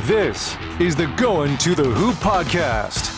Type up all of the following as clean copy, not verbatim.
This is the Going to the Hoop podcast.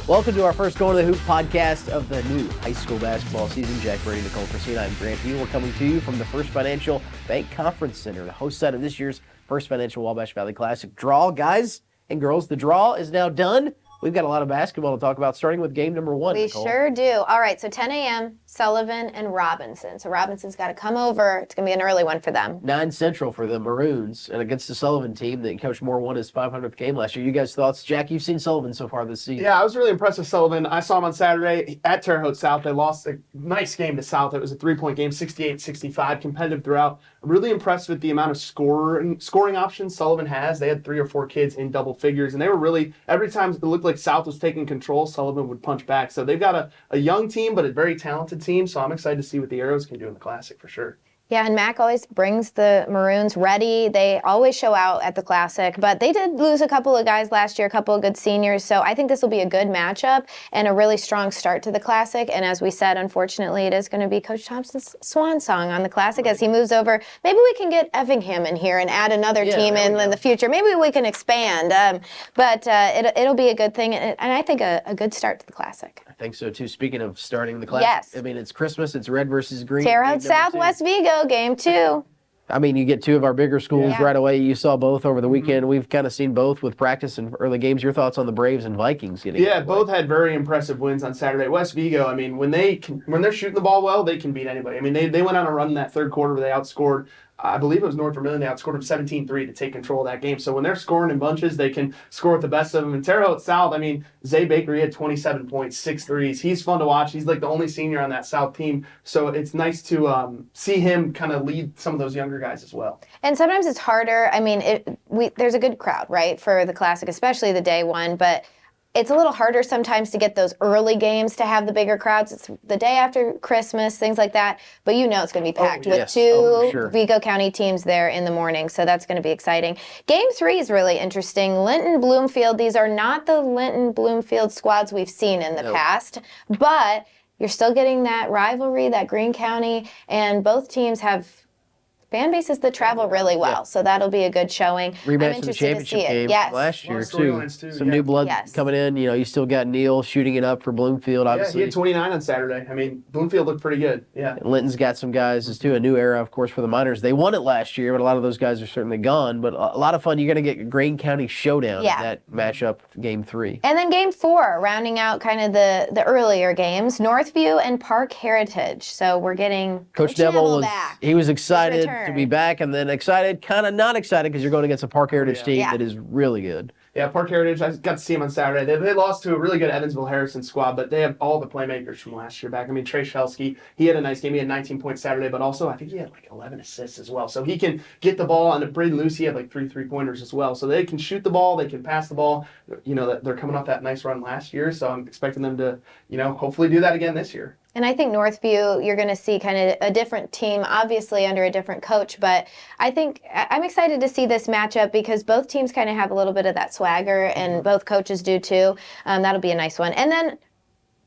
Welcome to our first Going to the Hoop podcast of the new high school basketball season. Jack Brady, Nicole Christina, I'm Grant Hugh. We're coming to you from the First Financial Bank Conference Center, the host site of this year's First Financial Wabash Valley Classic draw. Guys and girls, the draw is now done. We've got a lot of basketball to talk about, starting with game number one. We Nicole. sure do. All right, so 10 a.m., Sullivan and Robinson. So Robinson's got to come over. It's going to be an early one for them. 9 Central for the Maroons, and against the Sullivan team that Coach Moore won his 500th game last year. You guys' thoughts? Jack, you've seen Sullivan so far this season. Yeah, I was really impressed with Sullivan. I saw him on Saturday at Terre Haute South. They lost a nice game to South. It was a 3-point game, 68-65, competitive throughout. I'm really impressed with the amount of scoring options Sullivan has. They had 3 or 4 kids in double figures, and they were really, every time it looked like South was taking control, Sullivan would punch back. So they've got a young team, but a very talented team, so I'm excited to see what the Arrows can do in the Classic for sure. Yeah, and Mac always brings the Maroons ready. They always show out at the Classic, but they did lose a couple of guys last year, a couple of good seniors, so I think this will be a good matchup and a really strong start to the Classic. And as we said, unfortunately, it is going to be Coach Thompson's swan song on the Classic as he moves over. Maybe we can get Effingham in here and add another team in the future. Maybe we can expand, but it'll be a good thing, and I think a good start to the Classic. I think so, too. Speaking of starting the Classic, Yes. I mean, it's Christmas. It's red versus green. Terre Haute South, West Vigo, game 2. I mean, you get 2 of our bigger schools Yeah. right away. You saw both over the weekend. We've kind of seen both with practice and early games. Your thoughts on the Braves and Vikings getting Yeah, out of the way? both had very impressive wins on Saturday. West Vigo, I mean, when they're shooting the ball well, they can beat anybody. I mean, they went on a run in that third quarter where they outscored, I believe it was North Vermilion, they outscored them 17-3 to take control of that game. So when they're scoring in bunches, they can score with the best of them. And Terre Haute South, I mean, Zay Baker, he had 27 points, 6 threes. He's fun to watch. He's like the only senior on that South team. So it's nice to see him kind of lead some of those younger guys as well. And sometimes it's harder. I mean, there's a good crowd, right, for the Classic, especially the day one, but it's a little harder sometimes to get those early games to have the bigger crowds. It's the day after Christmas, things like that. But you know it's going to be packed with yes. 2 for sure. Vigo County teams there in the morning. So that's going to be exciting. Game 3 is really interesting. Linton Bloomfield. These are not the Linton Bloomfield squads we've seen in the past, but you're still getting that rivalry, that Greene County, and both teams have fan bases that travel really well, so that'll be a good showing. Rematch I'm of the interested to see championship it. game Yes. last year, Lot of too. storylines, too, Some yeah. new blood Yes. coming in. You know, you still got Neal shooting it up for Bloomfield, Yeah, obviously. he had 29 on Saturday. I mean, Bloomfield looked pretty good. Yeah. And Linton's got some guys, as too. A new era, of course, for the Miners. They won it last year, but a lot of those guys are certainly gone. But a lot of fun. You're going to get a Greene County showdown Yeah. in that matchup, game 3. And then game 4, rounding out kind of the earlier games, Northview and Park Heritage. So we're getting Coach Neville was back. he was excited return. to be back, and then excited, kind of not excited, because you're going against a Park Heritage team Yeah. that is really good. Yeah, Park Heritage, I got to see him on Saturday. They lost to a really good Evansville Harrison squad, but they have all the playmakers from last year back. I mean, Trey Shelsky, he had a nice game. He had 19 points Saturday, but also I think he had like 11 assists as well. So he can get the ball, and Braden Lucy had like 3 3-pointers as well. So they can shoot the ball, they can pass the ball. You know, they're coming off that nice run last year, so I'm expecting them to, you know, hopefully do that again this year. And I think Northview, you're going to see kind of a different team, obviously under a different coach. But I think I'm excited to see this matchup because both teams kind of have a little bit of that swagger, and both coaches do too. That'll be a nice one. And then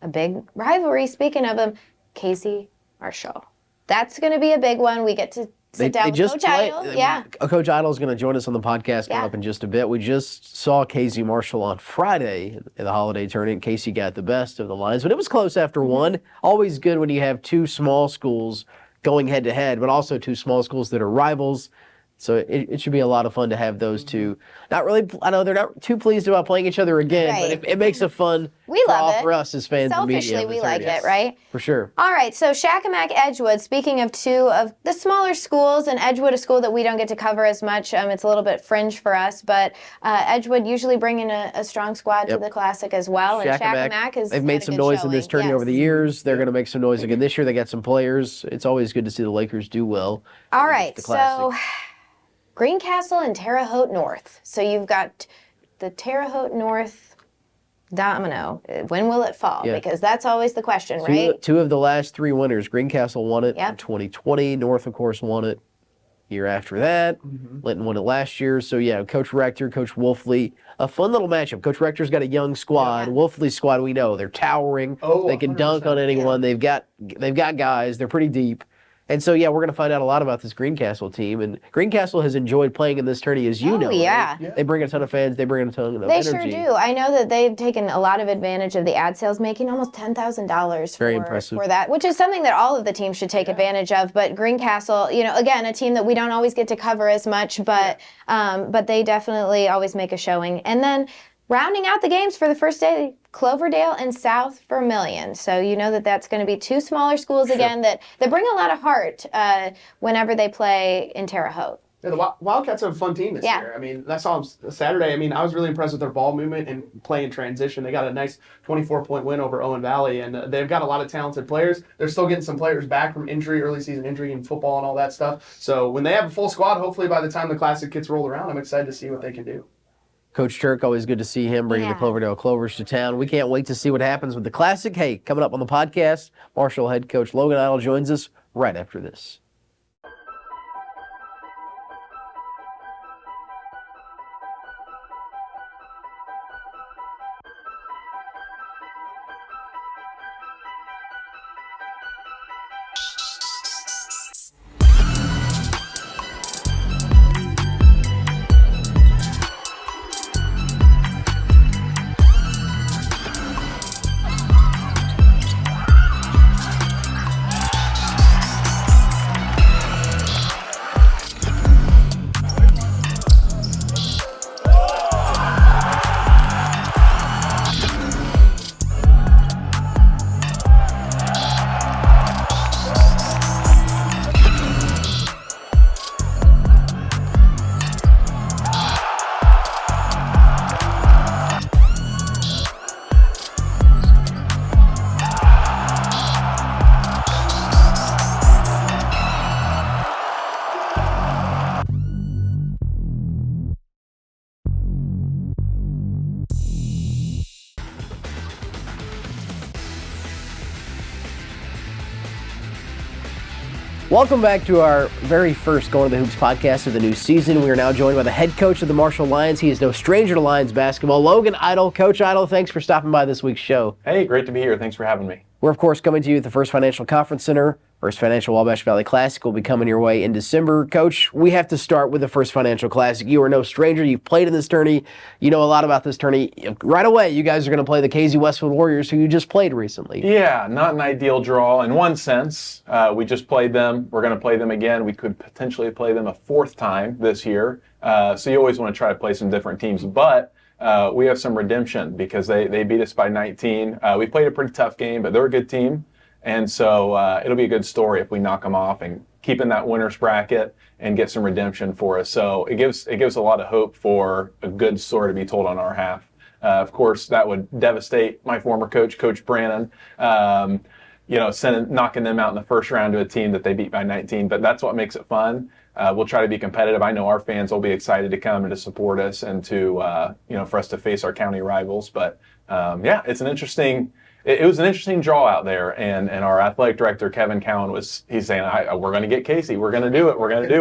a big rivalry, speaking of them, Casey Marshall. That's going to be a big one. We get to sit down with Coach Idle. Yeah. Coach Idle is going to join us on the podcast coming up in just a bit. We just saw Casey Marshall on Friday in the holiday tournament. Casey got the best of the Lions, but it was close after one. Always good when you have 2 small schools going head-to-head, but also 2 small schools that are rivals. So it should be a lot of fun to have those two. Not really, I know they're not too pleased about playing each other again, Right. but it makes a fun We draw love it. for us as fans and media. Selfishly, of the we like tournament. it, right? For sure. All right, so Shakamak Edgewood, speaking of 2 of the smaller schools, and Edgewood, a school that we don't get to cover as much, it's a little bit fringe for us, but Edgewood usually bringing a strong squad to the Classic as well, and Shakamak has they've made some noise in this tournament over the years. They're going to make some noise again this year. They got some players. It's always good to see the Lakers do well. All right, the so Classic. Greencastle and Terre Haute North. So you've got the Terre Haute North domino. When will it fall? Yeah. Because that's always the question, right? Two of the last 3 winners. Greencastle won it in Yep. 2020. North, of course, won it year after that. Linton won it last year. So, yeah, Coach Rector, Coach Wolfley, a fun little matchup. Coach Rector's got a young squad. Yeah. Wolfley's squad, we know. They're towering. Oh, they can dunk on 100%. anyone. They've got guys. They're pretty deep. And so, yeah, we're going to find out a lot about this Greencastle team. And Greencastle has enjoyed playing in this tourney, as you know. Yeah. Right? They bring a ton of fans. They bring a ton of They energy. sure do. I know that they've taken a lot of advantage of the ad sales, making almost $10,000 Very impressive. for that, which is something that all of the teams should take advantage of. But Greencastle, again, a team that we don't always get to cover as much, but they definitely always make a showing. And then rounding out the games for the first day, Cloverdale and South Vermilion. So you know that that's going to be two smaller schools again that bring a lot of heart whenever they play in Terre Haute. Yeah, the Wildcats have a fun team this year. I mean, I saw them Saturday. I mean, I was really impressed with their ball movement and play in transition. They got a nice 24-point win over Owen Valley, and they've got a lot of talented players. They're still getting some players back from injury, early season injury in football and all that stuff. So when they have a full squad, hopefully by the time the Classic gets rolled around, I'm excited to see what they can do. Coach Turk, always good to see him bringing the Cloverdale Clovers to town. We can't wait to see what happens with the Classic. Hey, coming up on the podcast, Marshall head coach Logan Idle joins us right after this. Welcome back to our very first Going to the Hoops podcast of the new season. We are now joined by the head coach of the Marshall Lions. He is no stranger to Lions basketball, Logan Idle. Coach Idle, thanks for stopping by this week's show. Hey, great to be here. Thanks for having me. We're, of course, coming to you at the First Financial Conference Center. First Financial Wabash Valley Classic will be coming your way in December. Coach, we have to start with the First Financial Classic. You are no stranger. You've played in this tourney. You know a lot about this tourney. Right away, you guys are going to play the KZ Westwood Warriors, who you just played recently. Yeah, not an ideal draw in one sense. We just played them. We're going to play them again. We could potentially play them a fourth time this year. So you always want to try to play some different teams. But we have some redemption because they beat us by 19. We played a pretty tough game, but they're a good team. And so it'll be a good story if we knock them off and keep in that winner's bracket and get some redemption for us. So it gives a lot of hope for a good story to be told on our half. Of course, that would devastate my former coach, Coach Brannon, knocking them out in the first round to a team that they beat by 19. But that's what makes it fun. We'll try to be competitive. I know our fans will be excited to come and to support us and to, for us to face our county rivals. But it's an interesting. It was an interesting draw out there, and our athletic director Kevin Cowan he's saying we're going to get Casey, we're going to do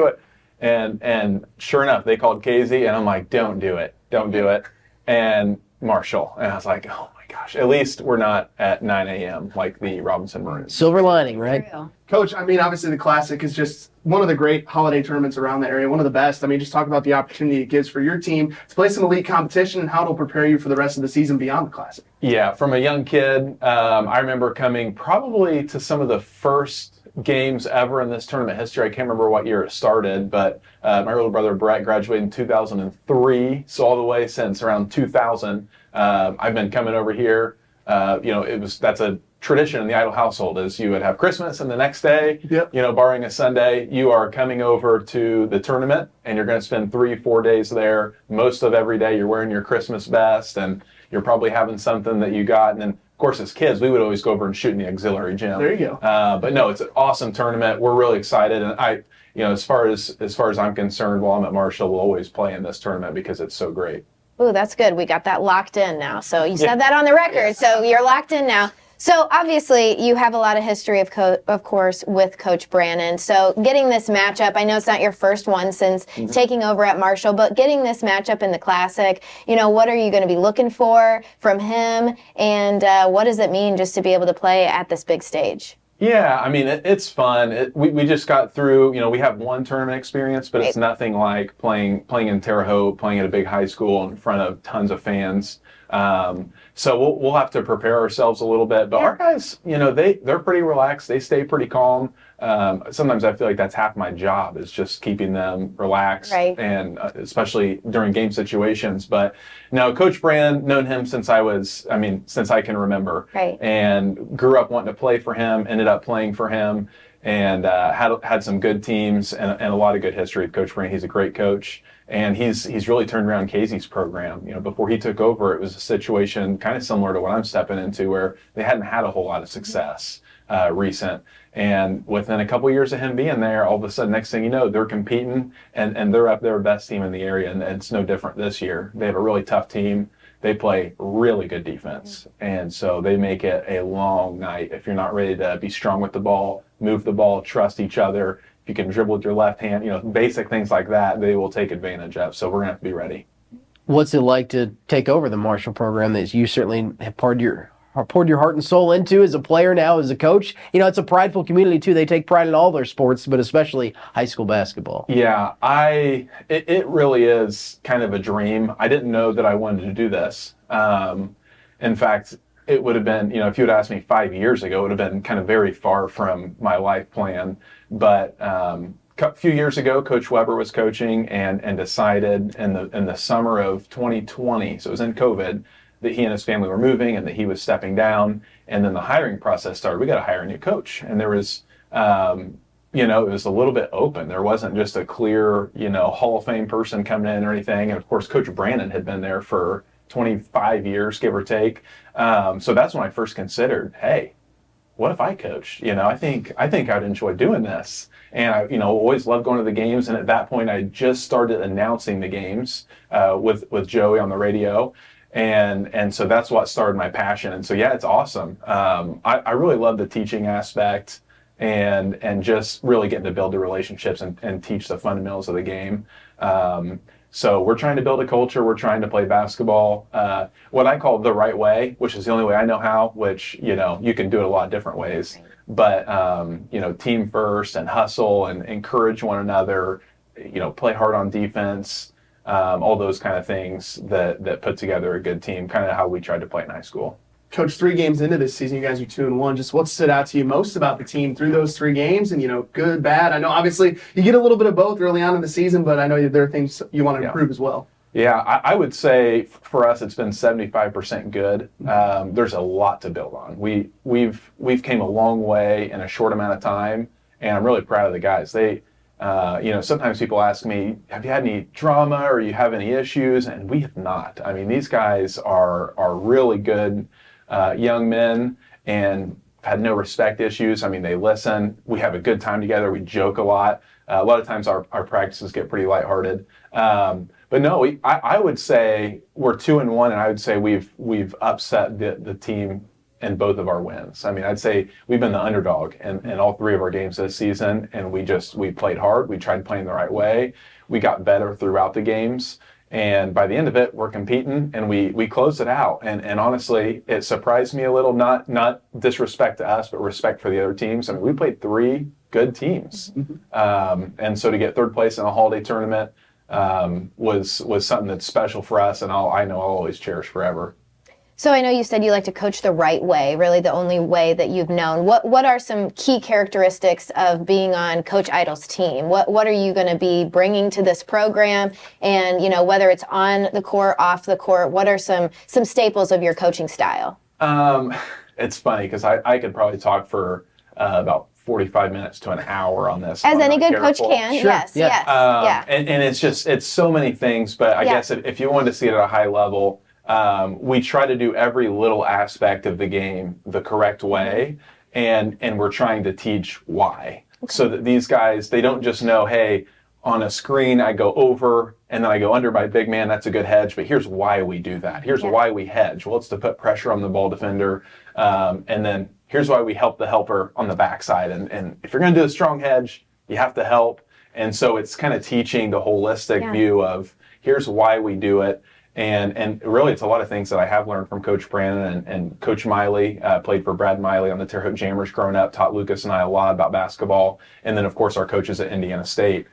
it, and sure enough they called Casey, and I'm like, don't do it, and Marshall, and I was like, oh my gosh, at least we're not at 9 a.m. like the Robinson Maroons. Silver lining, right? True. Coach, I mean, obviously the Classic is just one of the great holiday tournaments around the area, one of the best. I mean, just talk about the opportunity it gives for your team to play some elite competition and how it'll prepare you for the rest of the season beyond the Classic. Yeah, from a young kid, I remember coming probably to some of the first games ever in this tournament history. I can't remember what year it started, but my little brother Brett graduated in 2003, so all the way since around 2000, I've been coming over here. That's a tradition in the Idle household is you would have Christmas and the next day, barring a Sunday, you are coming over to the tournament and you're going to spend 3-4 days there. Most of every day you're wearing your Christmas best and you're probably having something that you got. And then, of course, as kids, we would always go over and shoot in the auxiliary gym. There you go. But no, it's an awesome tournament. We're really excited. And as far as I'm concerned, while I'm at Marshall, we'll always play in this tournament because it's so great. Ooh, that's good. We got that locked in now. So you said that on the record. So you're locked in now. So obviously you have a lot of history, of course, with Coach Brannon. So getting this matchup, I know it's not your first one since taking over at Marshall, but getting this matchup in the Classic, what are you going to be looking for from him? And what does it mean just to be able to play at this big stage? Yeah, I mean, it's fun. We just got through, we have one tournament experience, but it's nothing like playing in Terre Haute, playing at a big high school in front of tons of fans. So we'll have to prepare ourselves a little bit. But our guys, they're pretty relaxed. They stay pretty calm. Sometimes I feel like that's half my job, is just keeping them relaxed, and especially during game situations. But no, Coach Brand, known him since I can remember, and grew up wanting to play for him. Ended up playing for him, and had some good teams and a lot of good history with Coach Brand. He's a great coach. And he's really turned around Casey's program. Before he took over, it was a situation kind of similar to what I'm stepping into, where they hadn't had a whole lot of success recent. And within a couple years of him being there, all of a sudden, next thing you know, they're competing, and they're up their best team in the area. And it's no different this year. They have a really tough team. They play really good defense. And so they make it a long night. If you're not ready to be strong with the ball, move the ball, trust each other, if you can dribble with your left hand, basic things like that, they will take advantage of. So we're going to have to be ready. What's it like to take over the Marshall program that you certainly have poured your heart and soul into as a player, now as a coach? It's a prideful community too. They take pride in all their sports, but especially high school basketball. Yeah, it really is kind of a dream. I didn't know that I wanted to do this. In fact, it would have been, if you had asked me 5 years ago, it would have been kind of very far from my life plan. But a few years ago, Coach Weber was coaching and decided in the summer of 2020, so it was in COVID, that he and his family were moving and that he was stepping down. And then the hiring process started. We got to hire a new coach. And there was, it was a little bit open. There wasn't just a clear, Hall of Fame person coming in or anything. And of course, Coach Brandon had been there for 25 years, give or take. So that's when I first considered, hey, what if I coached? I think I'd enjoy doing this. And I, always loved going to the games. And at that point, I just started announcing the games with Joey on the radio. And so that's what started my passion. And so, yeah, it's awesome. I really love the teaching aspect and just really getting to build the relationships and teach the fundamentals of the game. So we're trying to build a culture. We're trying to play basketball, what I call the right way, which is the only way I know how, which, you can do it a lot of different ways. But, team first and hustle and encourage one another, play hard on defense, all those kind of things that put together a good team, kind of how we tried to play in high school. Coach, 3 games into this season, you guys are 2-1. Just what stood out to you most about the team through those 3 games? And, good, bad. I know, obviously, you get a little bit of both early on in the season, but I know there are things you want to improve as well. Yeah, I would say for us, it's been 75% good. There's a lot to build on. We've came a long way in a short amount of time, and I'm really proud of the guys. They, sometimes people ask me, have you had any drama or you have any issues? And we have not. I mean, these guys are really good young men and had no respect issues. I mean, they listen. We have a good time together. We joke a lot. A lot of times our practices get pretty lighthearted. But no, I would say we're 2-1, and I would say we've upset the team in both of our wins. I mean, I'd say we've been the underdog in all 3 of our games this season, and we played hard. We tried playing the right way. We got better throughout the games. And by the end of it, we're competing, and we closed it out. And honestly, it surprised me a little, not disrespect to us, but respect for the other teams. I mean, we played 3 good teams. And so to get 3rd place in a holiday tournament was something that's special for us, and I know I'll always cherish forever. So I know you said you like to coach the right way, really the only way that you've known. What are some key characteristics of being on Coach Idle's team? What are you going to be bringing to this program? And, whether it's on the court, off the court, what are some staples of your coaching style? It's funny because I could probably talk for about 45 minutes to an hour on this. As any good coach can, Sure. yes. And it's so many things, but I guess if you wanted to see it at a high level, we try to do every little aspect of the game the correct way, and we're trying to teach why. Okay. So that these guys, they don't just know, hey, on a screen I go over and then I go under my big man, that's a good hedge, but here's why we do that. Here's why we hedge. Well, it's to put pressure on the ball defender, and then here's why we help the helper on the backside. And if you're going to do a strong hedge, you have to help. And so it's kind of teaching the holistic view of here's why we do it. And really, it's a lot of things that I have learned from Coach Brandon and Coach Miley. Played for Brad Miley on the Terre Haute Jammers growing up, taught Lucas and I a lot about basketball. And then, of course, our coaches at Indiana State.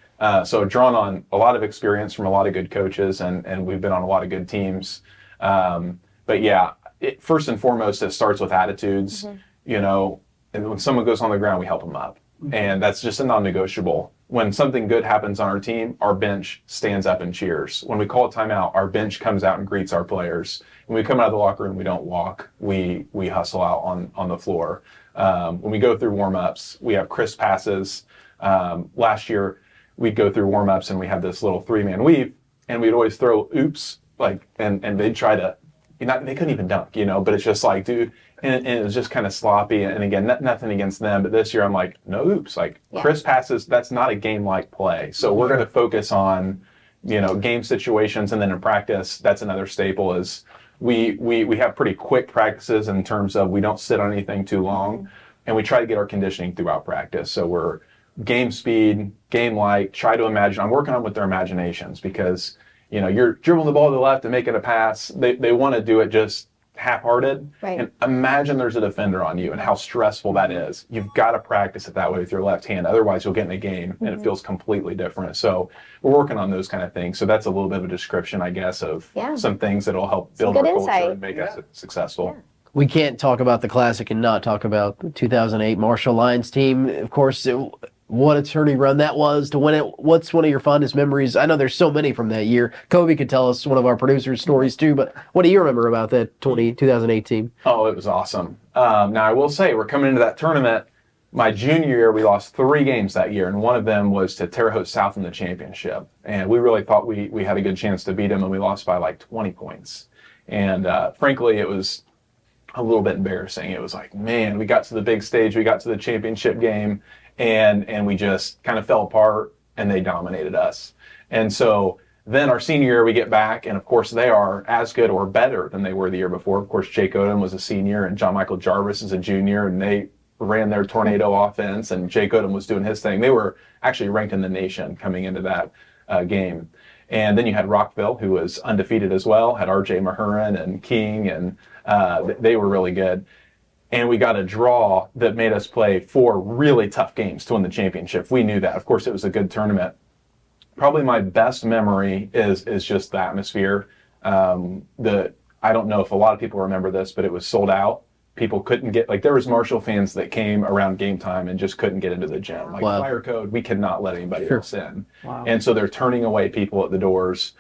So drawn on a lot of experience from a lot of good coaches, and we've been on a lot of good teams. But yeah, first and foremost, it starts with attitudes. You know, and when someone goes on the ground, we help them up. And that's just a non-negotiable. When something good happens on our team, our bench stands up and cheers. When we call a timeout, our bench comes out and greets our players. When we come out of the locker room, we don't walk. We hustle out on the floor. When we go through warm-ups, we have crisp passes. Last year, we'd go through warm-ups and we had this little 3-man weave, and we'd always throw oops, and they'd try to, they couldn't even dunk, but it's just like, dude, and it was just kind of sloppy. And again, nothing against them, but this year I'm like, no oops, crisp passes, that's not a game-like play. So we're going to focus on, game situations, and then in practice, that's another staple is we have pretty quick practices in terms of we don't sit on anything too long, and we try to get our conditioning throughout practice. So we're game speed, game-like, try to imagine. I'm working on with their imaginations because, you're dribbling the ball to the left and making a pass. They want to do it just half-hearted. Right. And imagine there's a defender on you and how stressful that is. You've got to practice it that way with your left hand. Otherwise, you'll get in a game and it feels completely different. So we're working on those kind of things. So that's a little bit of a description, I guess, of some things that will help build our culture and make us successful. Yeah. We can't talk about the Classic and not talk about the 2008 Marshall Lions team. Of course, what a tourney run that was to win it. What's one of your fondest memories? I know there's so many from that year. Kobe could tell us one of our producers' stories too, but what do you remember about that 2008 team? Oh, it was awesome. Now, I will say, we're coming into that tournament. My junior year, we lost 3 games that year, and one of them was to Terre Haute South in the championship. And we really thought we had a good chance to beat them, and we lost by like 20 points. And frankly, it was a little bit embarrassing. It was like, man, we got to the big stage, we got to the championship game, and we just kind of fell apart, and they dominated us. And so then our senior year, we get back, and of course they are as good or better than they were the year before. Of course, Jake Odom was a senior, and John Michael Jarvis is a junior, and they ran their tornado offense, and Jake Odom was doing his thing. They were actually ranked in the nation coming into that game. And then you had Rockville, who was undefeated as well, had R.J. Mahurin and King, and they were really good. And we got a draw that made us play 4 really tough games to win the championship. We knew that. Of course, it was a good tournament. Probably my best memory is just the atmosphere. I don't know if a lot of people remember this, but it was sold out. People couldn't get, there was Marshall fans that came around game time and just couldn't get into the gym. Fire code, we could not let anybody else in. Wow. And so they're turning away people at the doors.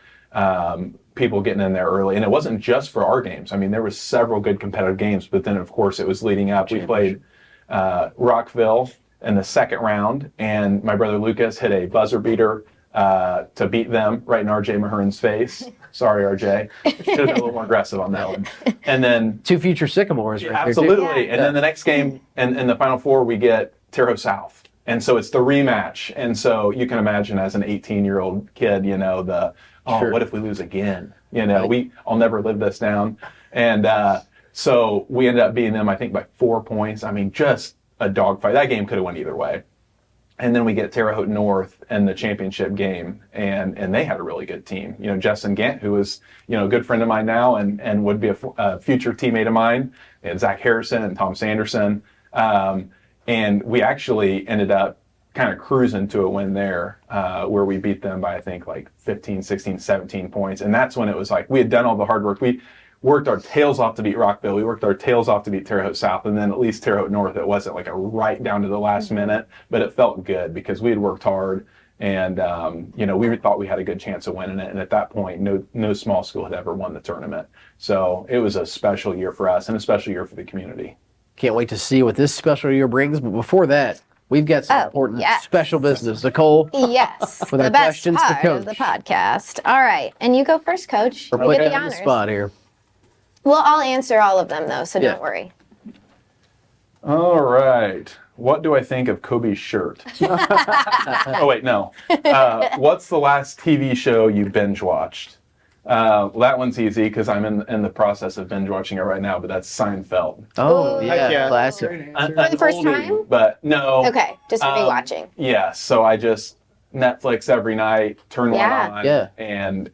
People getting in there early, and it wasn't just for our games. I mean, there was several good competitive games, but then of course it was leading up. We played Rockville in the second round, and my brother Lucas hit a buzzer beater to beat them right in RJ Mahurin's face. Sorry, RJ. Should have been a little more aggressive on that one. And then 2 future Sycamores right there, too. absolutely. And then the next game, and in the Final Four, we get Terre Haute South. And so it's the rematch. And so you can imagine as an 18-year-old kid, what if we lose again? I'll never live this down. And so we ended up beating them, I think, by 4 points. I mean, just a dogfight. That game could have went either way. And then we get Terre Haute North in the championship game, and they had a really good team. Justin Gant, who is, a good friend of mine now and would be a future teammate of mine, and Zach Harrison and Tom Sanderson. And we actually ended up kind of cruising to a win there, where we beat them by, I think, 15, 16, 17 points. And that's when it was we had done all the hard work. We worked our tails off to beat Rockville. We worked our tails off to beat Terre Haute South. And then at least Terre Haute North, it wasn't a right down to the last minute, but it felt good because we had worked hard. And, we thought we had a good chance of winning it. And at that point, no small school had ever won the tournament. So it was a special year for us and a special year for the community. Can't wait to see what this special year brings. But before that, we've got some important special business. Nicole? Yes. With our the best questions for part Coach. of the podcast. All right. And you go first, Coach. We're You putting get you the on the honors. spot here. Well, I'll answer all of them, though, so don't worry. All right. What do I think of Kobe's shirt? Oh, wait, no. What's the last TV show you binge watched? Well, that one's easy because I'm in the process of binge watching it right now, but that's Seinfeld. Oh, Ooh. yeah, classic. For the first time? But no. Okay, just rewatching. Yeah, so I just Netflix every night, turn Yeah. one on, Yeah. and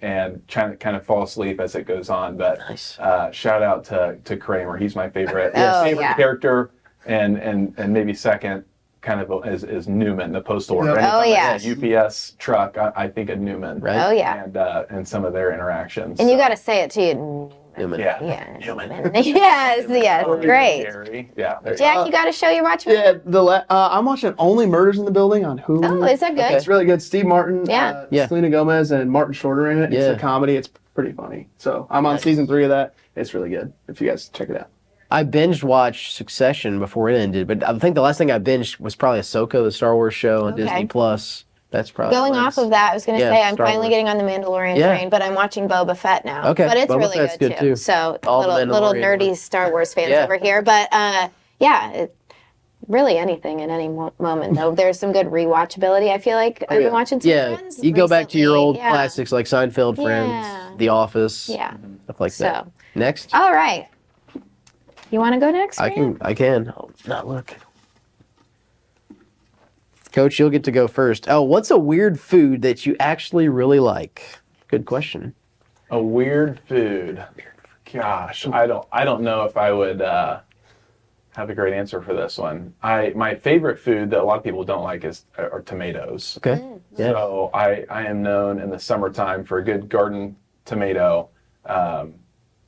try to kind of fall asleep as it goes on. But Nice. shout out to Kramer. He's my favorite Yes. Yeah. character, and maybe second kind of is Newman, the postal worker. Yeah. Oh, Anytime I see yes. a UPS truck, I think of Newman. Right. Oh, yeah. And some of their interactions. And you got to say it too. Newman. Yeah. Yeah. Newman. Yes, great. Gary. Yeah. there you go. Jack, you got a show you're watching? Yeah, I'm watching Only Murders in the Building on Hulu. Oh, is that good? It's really good. Steve Martin, Yeah. Yeah. Selena Gomez, and Martin Shorter in it. It's Yeah. a comedy. It's pretty funny. So I'm on season 3 of that. It's really good. If you guys check it out. I binge watched Succession before it ended, but I think the last thing I binged was probably Ahsoka, the Star Wars show on Okay. Disney Plus. That's probably Going off of that, I was going to Yeah, say I'm Star finally Wars. getting on the Mandalorian Yeah. train, but I'm watching Boba Fett now. Okay, But it's Boba really Fett's good, good too. too. So All the little Mandalorian nerdy ones. Star Wars fans Yeah. over here. But yeah, really anything in any moment, though. There's some good rewatchability. I feel like I've yeah. been watching some Yeah, Friends you go back to your recently. old Yeah. classics like Seinfeld, Friends, Yeah. The Office, Yeah. stuff like So, that. Next, all right. You want to go next? I Ryan? can. Oh, not look. Coach, you'll get to go first. Oh, what's a weird food that you actually really like? Good question. A weird food. Gosh, I don't know if I would have a great answer for this one. My favorite food that a lot of people don't like are tomatoes. Okay. Yeah. So I am known in the summertime for a good garden tomato.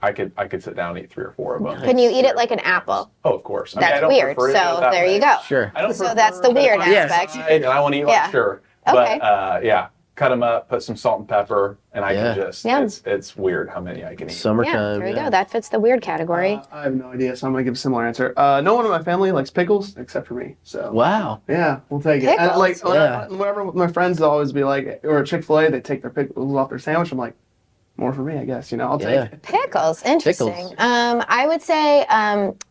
I could sit down and eat 3 or 4 of them. Can you eat it like an apple? Oh, of course. I That's don't weird. prefer to do it So that there way. you go. Sure. I don't So prefer that's the to put weird it on the aspect. side, and I want to eat Yeah. like sure. Okay. But yeah, cut them up, put some salt and pepper, and I Yeah. can just Yeah. it's weird how many I can eat. Yeah, Summertime. there we go. That fits the weird category. I have no idea, so I'm gonna give a similar answer. No one in my family likes pickles except for me. So Wow. yeah, we'll take it. And Pickles? like Yeah. whenever my friends always be like, or Chick-fil-A, they take their pickles off their sandwich. I'm like, more for me, I guess. I'll Yeah. take it. Pickles, interesting. Pickles. I would say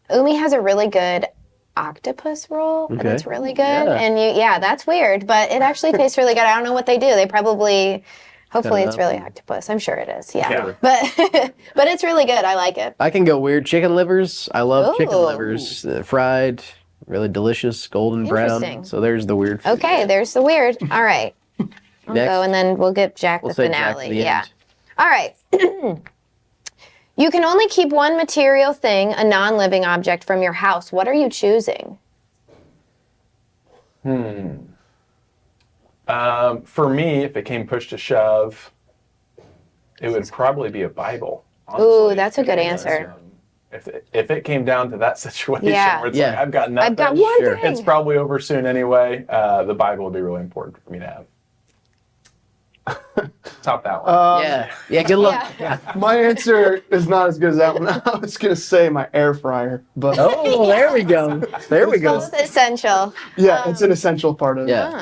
Umi has a really good octopus roll. Okay. That's really good. Yeah. And that's weird, but it actually tastes really good. I don't know what they do. They probably, hopefully Cut it it's up. really octopus. I'm sure it is. Yeah. Yeah. But but it's really good. I like it. I can go weird. Chicken livers. I love chicken Ooh. livers. Fried, really delicious, golden brown. Interesting. So there's the weird food. Okay, there's the weird. All right. I'll Next. go and then we'll get Jack We'll the save Jack finale. for the Yeah. end. All right. You can only keep one material thing, a non-living object, from your house. What are you choosing? For me, if it came push to shove, it would probably be a Bible. Ooh, honestly. that's a good answer. If it came down to that situation Yeah. where it's Yeah. like I've got nothing, I've got one Sure. thing. it's probably over soon anyway. The Bible would be really important for me to have. Top that one. Yeah. Yeah. Good luck. Yeah. My answer is not as good as that one. I was gonna say my air fryer, but Oh, there we go. There we go. Both essential. yeah, it's an essential part of it. Yeah.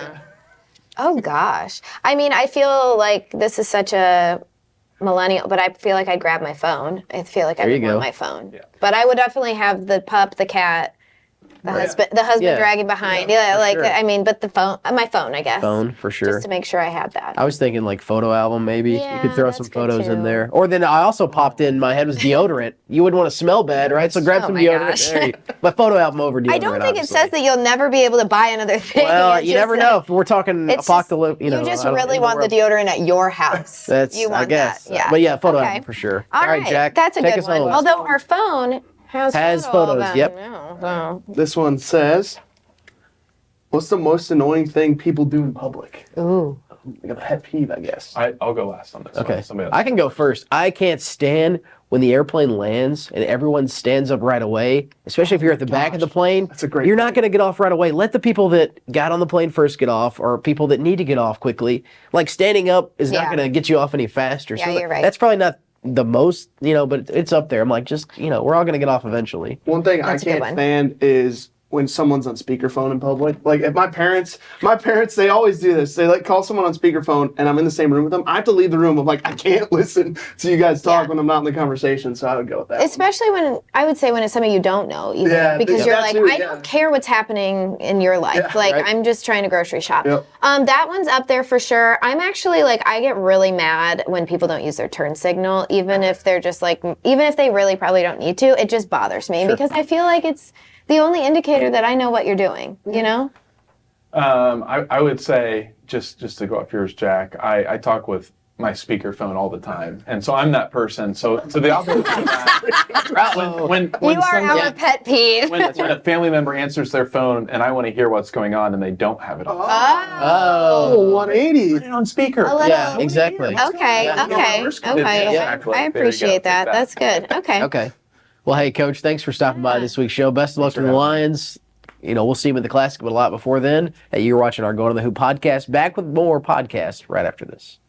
Oh gosh. I mean, I feel like this is such a millennial, but I feel like I'd grab my phone. I feel like I There would you want go. my phone. Yeah. But I would definitely have the pup, the cat, the husband Yeah. dragging behind. Yeah, for like sure. I mean, but the phone, my phone, I guess. Phone for sure. Just to make sure I had that. I was thinking like photo album maybe. You Yeah, could throw that's some good photos in too. there. Or then I also popped in my head was deodorant. You wouldn't want to smell bad, right? So grab Oh some my deodorant. gosh. There you- But photo album over deodorant. I don't think it obviously. says that you'll never be able to buy another thing. Well, It's you just never that- know. If we're talking It's apocalypse, just, you know. just I don't- really in want the world. deodorant at your house. That's you want I guess. that. Yeah. But yeah, photo Okay. album for sure. All right, Jack. That's a take good us one. home. Although our phone has photos, album. yep. No, so- This one says, "What's the most annoying thing people do in public?" Ooh. Like a pet peeve, I guess. I'll go last on this. Okay. One. Somebody else. I can go first. I can't stand when the airplane lands and everyone stands up right away, especially if you're at the back of the plane. That's a great You're not point. going to get off right away. Let the people that got on the plane first get off, or people that need to get off quickly. Like standing up is not Yeah. going to get you off any faster. Yeah, you're right. That's probably not the most, but it's up there. I'm like, just, we're all going to get off eventually. One thing That's a I good can't one. stand is when someone's on speakerphone in public. Like if my parents, they always do this. They like call someone on speakerphone and I'm in the same room with them. I have to leave the room. I'm like, I can't listen to you guys talk Yeah. when I'm not in the conversation. So I would go with that. one. Especially when it's somebody you don't know, even, Yeah, because yeah, you're that like, too, I yeah. don't care what's happening in your life. Yeah, like right. I'm just trying to grocery shop. Yep. That one's up there for sure. I'm actually like, I get really mad when people don't use their turn signal, even if they're just like, even if they really probably don't need to. It just bothers me because I feel like it's the only indicator that I know what you're doing. You know? I would say, just to go off yours, Jack, I talk with my speakerphone all the time. And so I'm that person. So the opposite of that, when You are somebody- our pet peeve. when a family member answers their phone and I want to hear what's going on and they don't have it on. Oh. 180. Put it on speaker. A little- Yeah, exactly. Okay, Yeah, okay, exactly. okay. Exactly. I There you go. appreciate that. Take that. That's good. Okay. Okay. Well, hey, Coach, thanks for stopping by this week's show. Best of luck to the Lions. We'll see them at the Classic, but a lot before then. Hey, you're watching our Going to the Hoop podcast. Back with more podcasts right after this.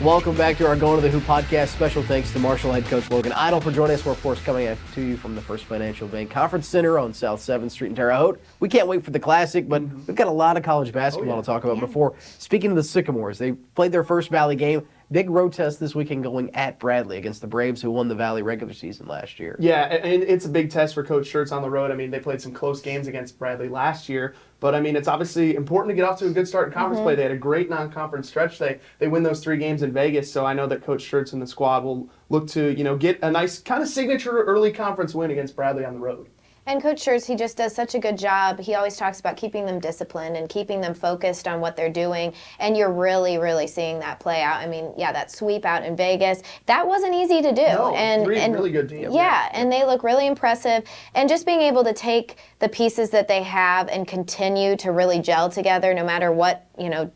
Welcome back to our Going to the Hoop podcast. Special thanks to Marshall head coach Logan Idle for joining us. We're, of course, coming out to you from the First Financial Bank Conference Center on South 7th Street in Terre Haute. We can't wait for the Classic, but we've got a lot of college basketball to talk about before. Speaking of the Sycamores, they played their first Valley game. Big road test this weekend going at Bradley against the Braves, who won the Valley regular season last year. Yeah, and it's a big test for Coach Schertz on the road. I mean, they played some close games against Bradley last year, but I mean, it's obviously important to get off to a good start in conference play. They had a great non-conference stretch. They win those 3 games in Vegas, so I know that Coach Schertz and the squad will look to get a nice kind of signature early conference win against Bradley on the road. And Coach Schertz, he just does such a good job. He always talks about keeping them disciplined and keeping them focused on what they're doing. And you're really, really seeing that play out. I mean, yeah, that sweep out in Vegas, that wasn't easy to do. No, and 3 really good teams. Yeah, and they look really impressive. And just being able to take the pieces that they have and continue to really gel together no matter what,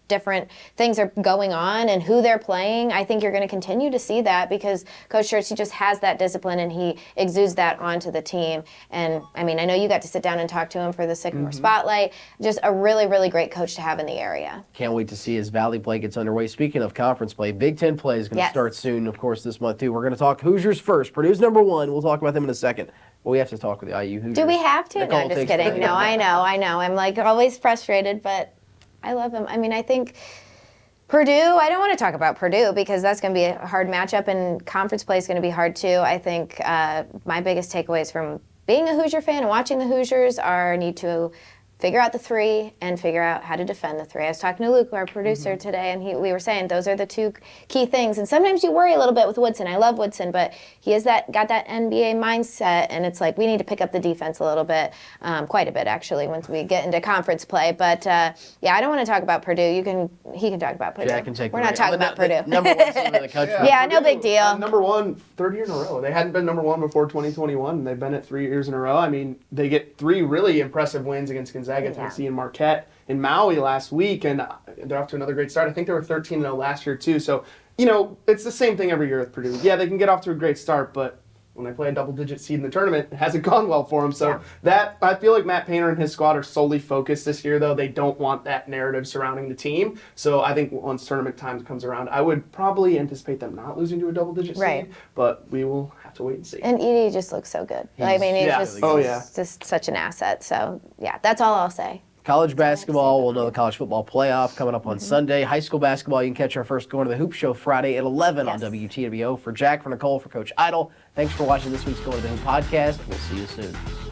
different things are going on and who they're playing. I think you're going to continue to see that because Coach Schertz, he just has that discipline and he exudes that onto the team. And I mean, I know you got to sit down and talk to him for the Sycamore Spotlight. Just a really, really great coach to have in the area. Can't wait to see as Valley play gets underway. Speaking of conference play, Big Ten play is going to start soon, of course, this month too. We're going to talk Hoosiers first. Purdue's number 1. We'll talk about them in a second. But we have to talk with the IU Hoosiers. Do we have to? Nicole No, just takes kidding. the- No, I know. I'm like always frustrated, but I love them. I mean, I think Purdue, I don't want to talk about Purdue because that's going to be a hard matchup and conference play is going to be hard too. I think my biggest takeaways from being a Hoosier fan and watching the Hoosiers are need to figure out the 3 and figure out how to defend the 3. I was talking to Luke, our producer, today, and we were saying those are the 2 key things. And sometimes you worry a little bit with Woodson. I love Woodson, but he has got that NBA mindset, and it's like we need to pick up the defense a little bit, quite a bit actually, once we get into conference play. But yeah, I don't want to talk about Purdue. He can talk about Purdue. Jack can take We're the not reins. talking The about Purdue. Number 1 team in the country. Yeah, no big deal. Number 1, 3rd year in a row. They hadn't been number 1 before 2021, and they've been it 3 years in a row. I mean, they get 3 really impressive wins against Gonzaga, Tennessee, and Marquette in Maui last week, and they're off to another great start. I think they were 13-0 last year too. So, it's the same thing every year with Purdue. Yeah, they can get off to a great start, but when they play a double-digit seed in the tournament, it hasn't gone well for them. So that I feel like Matt Painter and his squad are solely focused this year, though. They don't want that narrative surrounding the team. So I think once tournament time comes around, I would probably anticipate them not losing to a double-digit seed, but we will have to wait and see. And Edie just looks so good. I mean, he's just such an asset. So yeah, that's all I'll say. College basketball, we'll know the college football playoff coming up on Sunday. High school basketball, you can catch our first Going to the Hoop show Friday at 11 on WTWO. For Jack, for Nicole, for Coach Idle, thanks for watching this week's Going to the Hoop podcast. We'll see you soon.